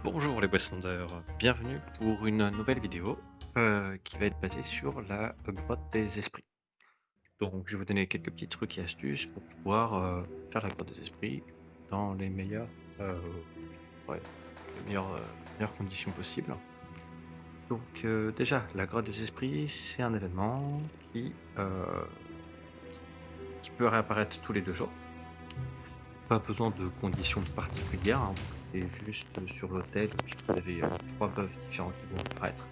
Bonjour les poissondeurs, bienvenue pour une nouvelle vidéo qui va être basée sur la grotte des esprits. Donc je vais vous donner quelques petits trucs et astuces pour pouvoir faire la grotte des esprits dans les euh, ouais, les meilleures conditions possibles. Donc déjà, la grotte des esprits, c'est un événement qui peut réapparaître tous les 2 jours. Pas besoin de conditions particulières, hein. C'est juste sur l'autel, et puis vous avez 3 buffs différents qui vont apparaître.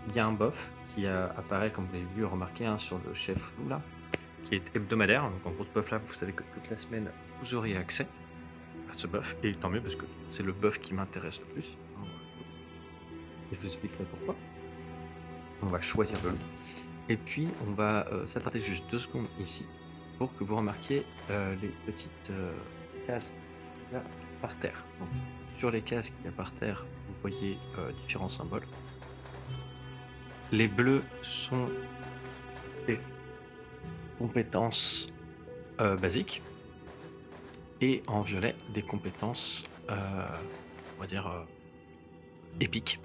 Il y a un buff qui apparaît, comme vous l'avez vu, remarqué, hein, sur le chef loup là, qui est hebdomadaire. Donc en gros, ce buff là, vous savez que toute la semaine, vous aurez accès à ce buff, et tant mieux parce que c'est le buff qui m'intéresse le plus. Et je vous expliquerai pourquoi. On va choisir le loup. Et puis, on va s'attarder juste 2 secondes ici pour que vous remarquiez les petites cases qu'il y a par terre. Donc, sur les cases qu'il y a par terre, vous voyez différents symboles. Les bleus sont des compétences basiques, et en violet des compétences, on va dire, épiques.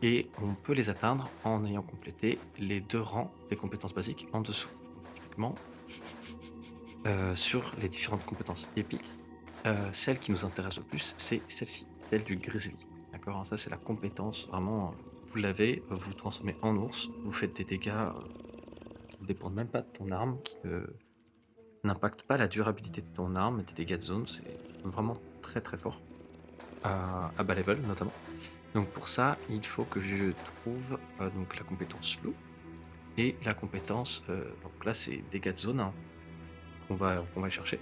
Et on peut les atteindre en ayant complété les 2 rangs des compétences basiques en dessous. Typiquement, sur les différentes compétences épiques, celle qui nous intéresse le plus, c'est celle-ci, celle du grizzly. D'accord, ça c'est la compétence, vraiment, vous l'avez, vous vous transformez en ours, vous faites des dégâts qui ne dépendent même pas de ton arme, qui n'impactent pas la durabilité de ton arme, des dégâts de zone, c'est vraiment très très fort, à bas level notamment. Donc pour ça, il faut que je trouve donc la compétence loup et la compétence, donc là c'est dégâts de zone, hein, qu'on va chercher.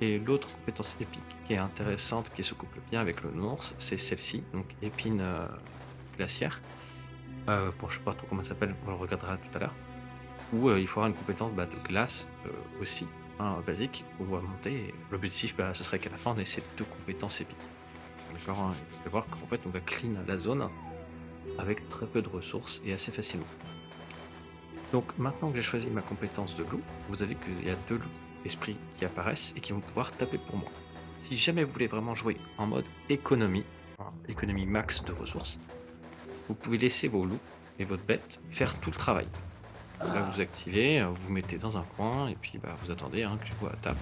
Et l'autre compétence épique qui est intéressante, qui se couple bien avec le ours, c'est celle-ci, donc épine glaciaire. Bon, je sais pas trop comment ça s'appelle, on le regardera tout à l'heure. Où il faudra une compétence de glace aussi, hein, basique, pour monter. Et l'objectif, ce serait qu'à la fin on ait ces 2 compétences épiques. D'accord, hein, il faut voir qu'en fait on va clean la zone avec très peu de ressources et assez facilement. Donc maintenant que j'ai choisi ma compétence de loup, vous avez qu'il y a 2 loups esprits qui apparaissent et qui vont pouvoir taper pour moi. Si jamais vous voulez vraiment jouer en mode économie, hein, économie max de ressources, vous pouvez laisser vos loups et votre bête faire tout le travail. Là vous activez, vous vous mettez dans un coin et puis vous attendez, hein, que je vois tape.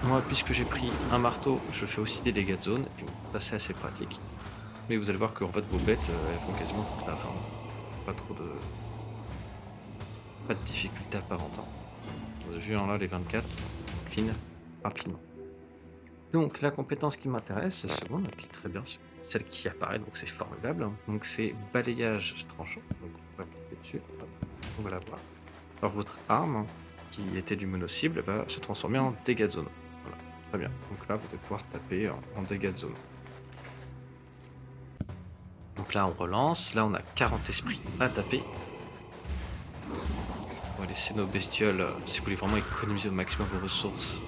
Moi, puisque j'ai pris un marteau, je fais aussi des dégâts de zone, et ça c'est assez pratique. Mais vous allez voir que en fait vos bêtes elles font quasiment tout le taf, hein. Pas de difficulté apparente, hein. Vous avez vu, hein, là les 24 clean rapidement. Donc la compétence qui m'intéresse, la seconde, qui est très bien, celle qui apparaît, donc c'est formidable, hein. Donc c'est balayage tranchant, donc on va cliquer dessus, on va la voir. Alors votre arme, qui était du mono-cible, va se transformer en dégâts de zone. Voilà, très bien. Donc là, vous allez pouvoir taper en dégâts de zone. Donc là, on relance. Là, on a 40 esprits à taper. On va laisser nos bestioles, si vous voulez vraiment économiser au maximum vos ressources,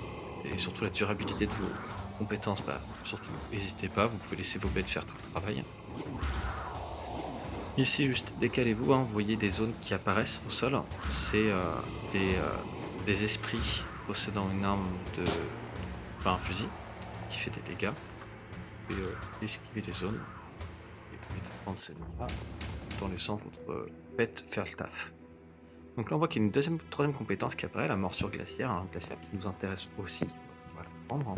et surtout la durabilité de vos compétences, surtout n'hésitez pas, vous pouvez laisser vos bêtes faire tout le travail. Ici, juste décalez-vous, hein, vous voyez des zones qui apparaissent au sol. C'est des esprits possédant une arme un fusil qui fait des dégâts. Vous pouvez esquiver les zones et prendre ces zones-là tout en laissant votre bête faire le taf. Donc là, on voit qu'il y a une troisième compétence qui apparaît, la morsure glaciaire, hein, glaciaire qui nous intéresse aussi. On va la prendre, hein.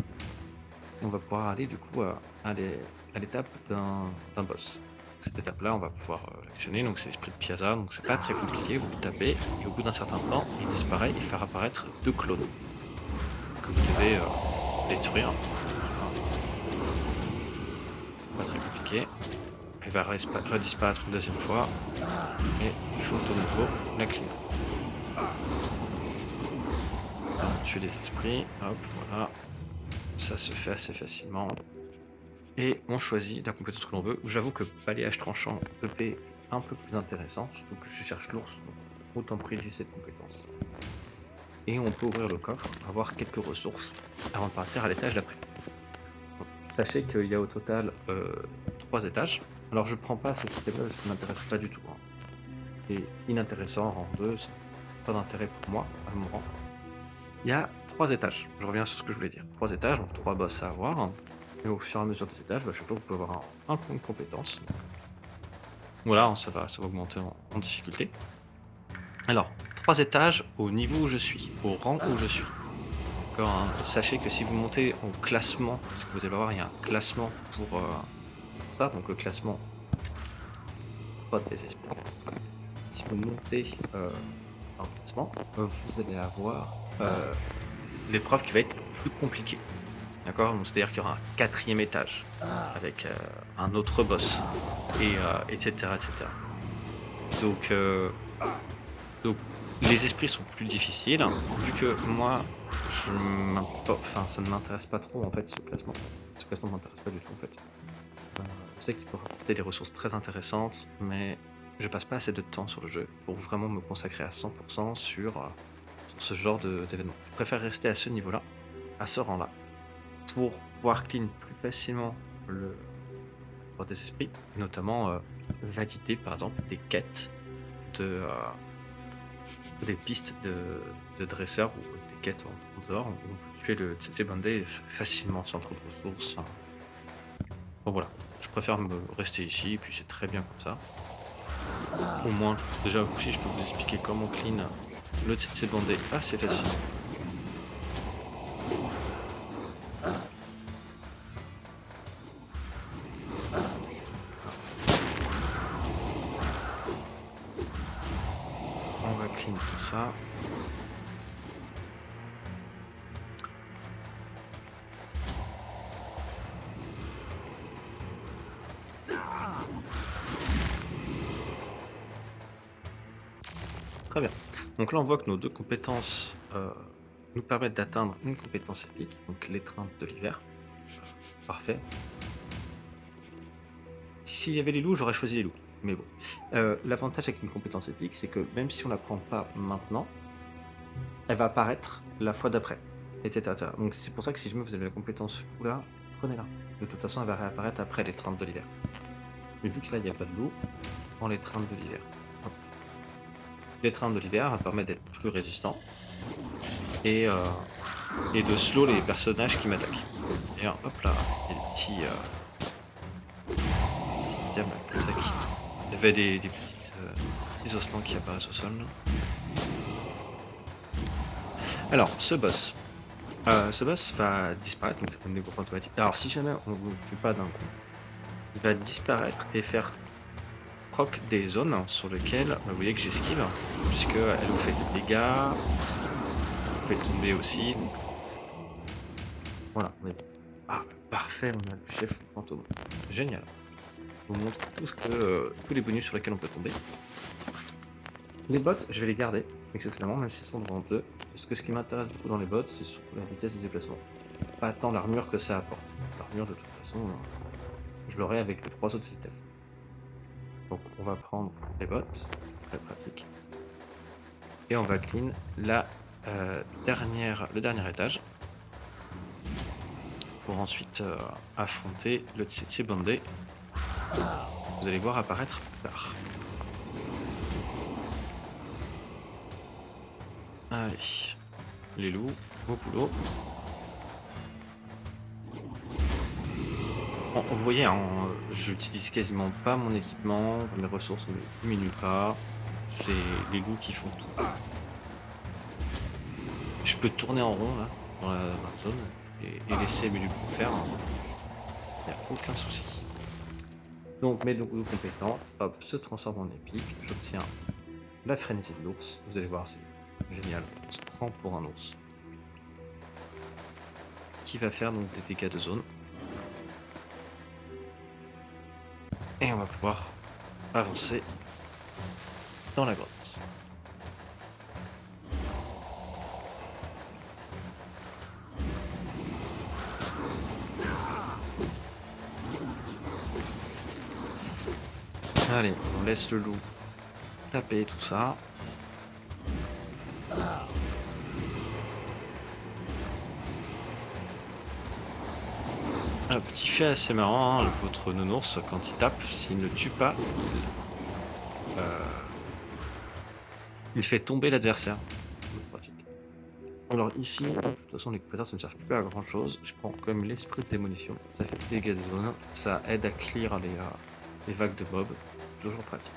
On va pouvoir aller du coup à l'étape d'un boss. Cette étape-là, on va pouvoir l'actionner, donc c'est l'esprit de Piazza, donc c'est pas très compliqué, vous le tapez, et au bout d'un certain temps, il disparaît et fait apparaître 2 clones que vous devez détruire. Pas très compliqué. Il va redisparaître une deuxième fois, et il faut de nouveau la clean. On tue les esprits, hop, voilà. Ça se fait assez facilement. Et on choisit la compétence que l'on veut. J'avoue que balayage tranchant EP est un peu plus intéressant, surtout que je cherche l'ours, donc autant privilégier cette compétence. Et on peut ouvrir le coffre, avoir quelques ressources, avant de partir à l'étage d'après. Sachez qu'il y a au total 3 étages. Alors je prends pas cet item-là parce qu'il m'intéresse pas du tout, hein. C'est inintéressant en rang 2, c'est pas d'intérêt pour moi à mon rang. Il y a 3 étages. Je reviens sur ce que je voulais dire. 3 étages, donc 3 boss à avoir. Et au fur et à mesure des étages, je sais pas, vous pouvez avoir un point de compétence. Voilà, ça va augmenter en difficulté. Alors, 3 étages au niveau où je suis, au rang où je suis. D'accord, hein. Sachez que si vous montez au classement, parce que vous allez voir, il y a un classement pour ça, donc le classement pas des esprits. Si vous montez dans le classement, vous allez avoir l'épreuve qui va être plus compliquée. D'accord, donc c'est-à-dire qu'il y aura un 4e étage avec un autre boss, et etc., etc. Donc, les esprits sont plus difficiles, vu que moi, ça ne m'intéresse pas trop en fait ce classement. Ce classement ne m'intéresse pas du tout en fait. Je sais qu'il peut rapporter des ressources très intéressantes, mais je passe pas assez de temps sur le jeu pour vraiment me consacrer à 100% sur ce genre d'événement. Je préfère rester à ce niveau-là, à ce rang-là, pour pouvoir clean plus facilement le des esprits, notamment valider par exemple des quêtes des pistes de dresseurs ou des quêtes en dehors. On peut tuer le Tsetse Bandé facilement sans trop de ressources. Bon voilà, je préfère me rester ici, puis c'est très bien comme ça. Au moins, déjà aussi je peux vous expliquer comment clean le Tsetse Bandé assez facile. On va clean tout ça. Très bien. Donc là on voit que nos 2 compétences nous permettent d'atteindre une compétence épique, donc l'étreinte de l'hiver. Parfait. S'il y avait les loups, j'aurais choisi les loups. Mais bon. L'avantage avec une compétence épique, c'est que même si on la prend pas maintenant, elle va apparaître la fois d'après, etc., etc. Donc c'est pour ça que si jamais vous avez la compétence là, prenez-la. De toute façon, elle va réapparaître après l'étreinte de l'hiver. Mais vu que là, il n'y a pas de loup, prends l'étreinte de l'hiver. L'étreinte de l'hiver va permettre d'être plus résistant et de slow les personnages qui m'attaquent. D'ailleurs, hop là, il y a des petits diables qui attaquent. Il y avait des petits ossements qui apparaissent au sol. Alors, ce boss va disparaître, donc c'est un négo automatique. Alors, si jamais on ne vous tue pas d'un coup, il va disparaître et faire proc des zones sur lesquelles vous voyez que j'esquive, puisque elle vous fait des dégâts, vous fait tomber aussi. Donc... Voilà, ah, parfait, on a le chef fantôme. Génial. Je vous montre tous les bonus sur lesquels on peut tomber. Les bots, je vais les garder, exceptionnellement, même s'ils sont devant eux. Parce que ce qui m'intéresse beaucoup dans les bots, c'est surtout la vitesse des déplacements. Pas tant l'armure que ça apporte. L'armure, de toute façon, je l'aurai avec les 3 autres systèmes. Donc on va prendre les bots, très pratique. Et on va clean le dernier étage. Pour ensuite affronter le Tsetse Bandé. Vous allez voir apparaître plus tard. Allez, les loups, au boulot. Bon, vous voyez, hein, j'utilise quasiment pas mon équipement, mes ressources ne diminuent pas. C'est les loups qui font tout. Je peux tourner en rond là, dans la zone et laisser mes loups faire. Il n'y a aucun souci. Donc mes loups compétences, hop, se transforment en épique. J'obtiens la frénésie de l'ours. Vous allez voir, c'est génial. On se prend pour un ours. Qui va faire donc des dégâts de zone. Et on va pouvoir avancer dans la grotte. Allez, on laisse le loup taper tout ça. Un petit fait assez marrant, hein, votre nounours, quand il tape, s'il ne tue pas, il fait tomber l'adversaire. Alors ici, de toute façon les compétences ne servent plus à grand chose. Je prends comme l'esprit de démolition, ça fait des dégâts de zone, ça aide à clear les vagues de mobs, toujours pratique.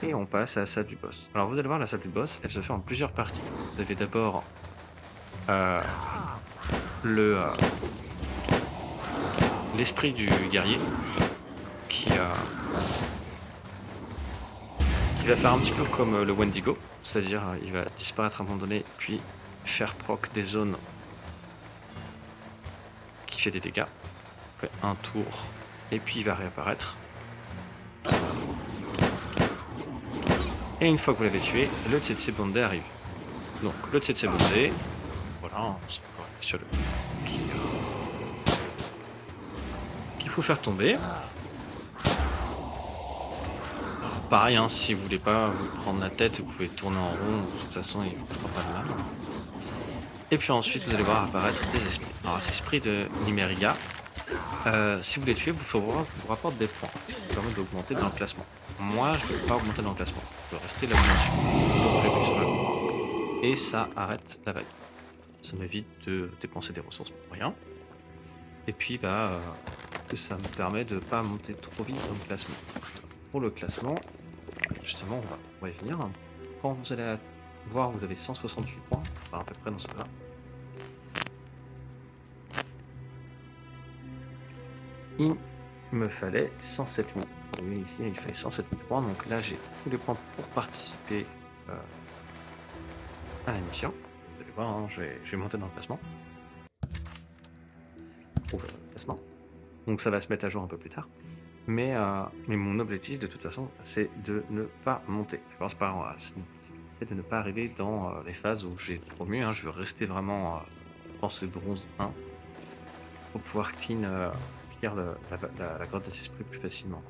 Et on passe à la salle du boss. Alors vous allez voir, la salle du boss, elle se fait en plusieurs parties. Vous avez d'abord l'esprit du guerrier qui va faire un petit peu comme le Wendigo, c'est-à-dire il va disparaître à un moment donné, puis faire proc des zones qui fait des dégâts. On fait un tour, et puis il va réapparaître. Et une fois que vous l'avez tué, le Tsetse Bondé arrive. Donc le Tsetse Bondé, voilà, c'est sur le qu'il faut faire tomber. Pareil, hein, si vous voulez pas vous prendre la tête, vous pouvez tourner en rond, de toute façon il ne fera pas de mal. Et puis ensuite vous allez voir apparaître des esprits. Alors les esprits de Nimeriga, si vous les tuez, vous rapporte des points, ce qui vous permet d'augmenter dans le classement. Moi je ne vais pas augmenter dans le classement, je vais rester là où je suis. Et ça arrête la vague. Ça m'évite de dépenser des ressources pour rien. Et puis ça me permet de ne pas monter trop vite dans le classement. Pour le classement, justement, on va y venir. Quand vous allez voir, vous avez 168 points, enfin à peu près dans ce cas-là. Il me fallait 107 000. Vous voyez ici, il fallait 107 000 points, donc là j'ai tous les points pour participer à la mission. Vous allez voir, hein, je vais monter dans le classement. Donc ça va se mettre à jour un peu plus tard. Mais mon objectif de toute façon c'est de ne pas monter. C'est de ne pas arriver dans les phases où j'ai promu. Je veux rester vraiment dans ces bronzes 1 pour pouvoir clear la grotte des esprits plus facilement.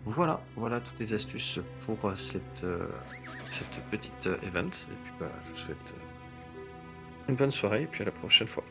Voilà toutes les astuces pour cette petite event. Et puis je vous souhaite une bonne soirée et puis à la prochaine fois.